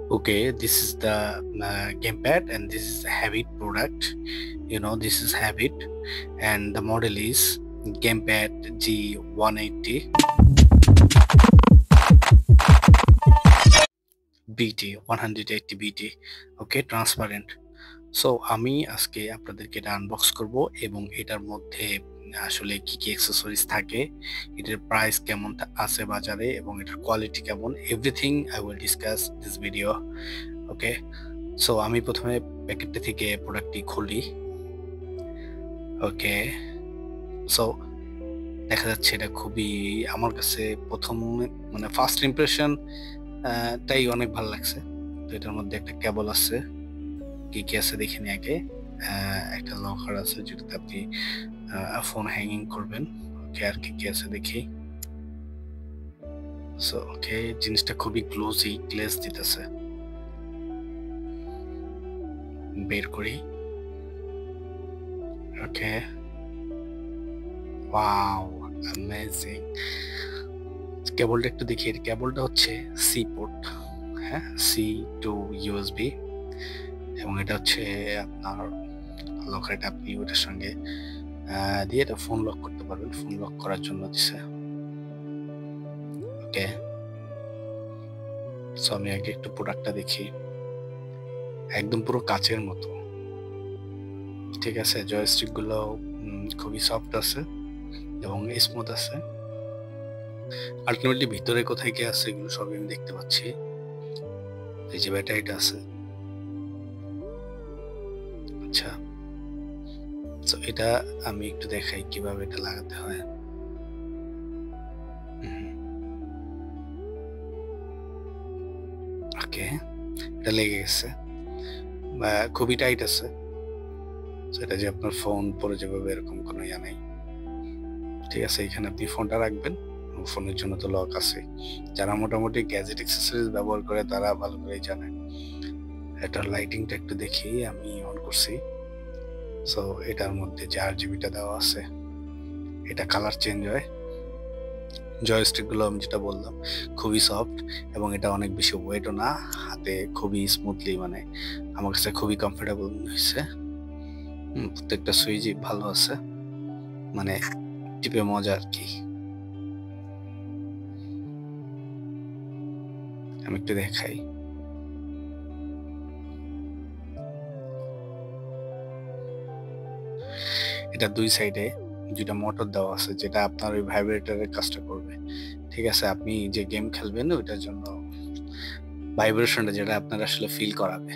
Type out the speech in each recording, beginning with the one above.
Okay, this is the gamepad, and this is a Habit product. This is Habit, and the model is gamepad G180 BT 180 BT. Okay, transparent. So আমি আজকে আপনাদেরকে এটা unbox করব এবং এটার মধ্যে আসলে কি কি অ্যাক্সেসরিজ থাকে, এটার প্রাইস কেমন আছে বাজারে এবং এটার কোয়ালিটি কেমন, everything I will discuss this video. Okay, so আমি প্রথমে প্যাকেটটা থেকে প্রোডাক্টটি খুলি। ওকে, সো দেখা যাচ্ছে এটা খুবই আমার কাছে প্রথম মানে ফার্স্ট ইমপ্রেশন তাই অনেক ভালো লাগছে। তো এটার মধ্যে একটা কেবল আছে, কি কি আছে দেখে নিই আগে। একটা লকার আছে যেটাতে আপনি ফোন হ্যাঙ্গিং করবেন। ওকে, আর কি কি আছে দেখি। সো ওকে, জিনিসটা খুবই গ্লেজ দিতেছে। বের করি। ওকে, ওয়াও, অ্যামেজিং। কেবলটা একটু দেখি। এর কেবলটা হচ্ছে সি পোর্ট, হ্যাঁ, সি টু ইউএসবি, এবং এটা হচ্ছে আপনার লকারটা আপনি ওটার সঙ্গে দিয়ে এটা ফোন লক করতে পারবেন। ফোন লক করার জন্য দিছে। ওকে, সো আমি আগে একটু প্রোডাক্টটা দেখি। একদম পুরো কাচের মতো, ঠিক আছে। জয়স্টিক গুলো খুবই সফট আছে এবং স্মুথ আছে। আলটিমেটলি ভিতরে কোথায় কি আছে এগুলো সবই আমি দেখতে পাচ্ছি। এই যে ব্যাটারিটা আছে। আচ্ছা, তো এটা আমি একটু দেখাই কিভাবে এটা লাগাতে হয়। ওকে, এটা লেগে গেছে, খুবই টাইট আছে। সেটা যে আপনার ফোন পরে যাবে এরকম কোনো ইয়া নেই, ঠিক আছে। এখানে আপনি ফোনটা রাখবেন, ফোনের জন্য তো লক আছে। যারা মোটামুটি গ্যাজেট অ্যাক্সেসরিজ ব্যবহার করে তারা ভালো করেই জানে। এটার লাইটিংটা একটু দেখি, আমি অন করছি। সো এটার মধ্যে যে RGBটা দেওয়া আছে, এটা কালার চেঞ্জ হয়। জয়স্টিকগুলো আমি যেটা বললাম খুবই সফট, এবং এটা অনেক বেশি ওয়েটও না, হাতে খুবই স্মুথলি, মানে আমার কাছে খুবই কমফোর্টেবল হয়েছে। প্রত্যেকটা সুইচই ভালো আছে, মানে টিপে মজা আর কি। আমি একটু দেখাই। এটা দুই সাইডে দুইটা মোটর দেওয়া আছে, যেটা আপনার ওই ভাইব্রেটরের কাজটা করবে, ঠিক আছে। আপনি যে গেম খেলবেন ওইটার জন্য ভাইব্রেশনটা যেটা আপনার আসলে ফিল করাবে,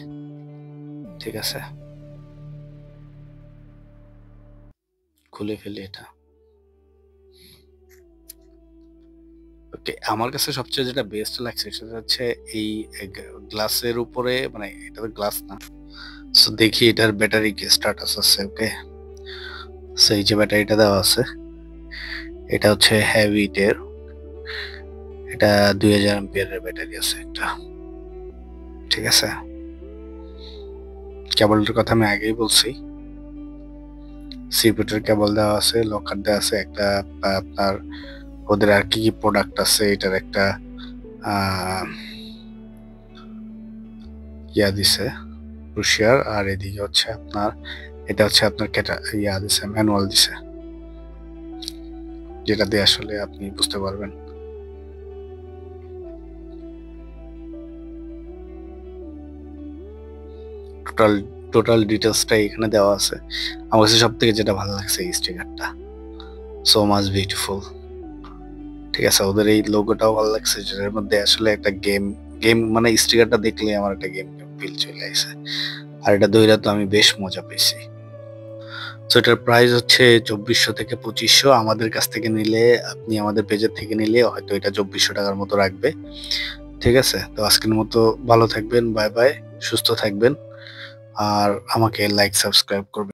ঠিক আছে। খুলে ফেলি এটা। ওকে, আমার কাছে সবচেয়ে যেটা বেস্ট লাগছে সেটা হচ্ছে এই গ্লাসের উপরে, মানে এটা তো গ্লাস না। সো দেখি এটার ব্যাটারি কি স্ট্যাটাস আছে। ওকে, সো এই যে ব্যাটারিটা দেওয়া আছে, এটা হচ্ছে হ্যাভিটের, এটা 2000 এম্পিয়ারের ব্যাটারি আছে একটা, ঠিক আছে। কেবলটার কথা আমি আগেই বলছি। সিপিউটার কেবল দেওয়া আছে, লকার দেওয়া আছে একটা। আপনার ওদের আর কি কি প্রোডাক্ট আছে এটার একটা ইয়া দিছে, ব্রুশিয়ার। আর এদিকে হচ্ছে আপনার এটা হচ্ছে আপনার ইয়া দিছে, ম্যানুয়াল দিছে, যেটা দিয়ে আসলে আপনি বুঝতে পারবেন। টোটাল টোটাল ডিটেলসটাই এখানে দেওয়া আছে। আমার কাছে সব থেকে যেটা ভালো লাগছে এই স্টিকারটা, সো মাচ বিউটিফুল, ঠিক আছে। ওদের এই লোগোটাও ভালো লাগছে, যেটার মধ্যে আসলে একটা গেম গেম মানে স্টিকারটা দেখলে আমার একটা গেম ফিল চলে আসে। আর এটা দইরা তো আমি বেশ মজা পেয়েছি। সো এটার প্রাইস হচ্ছে 2400 থেকে 2500। আমাদের কাছ থেকে নিলে, আপনি আমাদের পেজের থেকে নিলে হয়তো এটা 2400 টাকার মতো রাখবে, ঠিক আছে। তো আজকের মতো ভালো থাকবেন, বাই বাই, সুস্থ থাকবেন, আর আমাকে লাইক সাবস্ক্রাইব করবেন।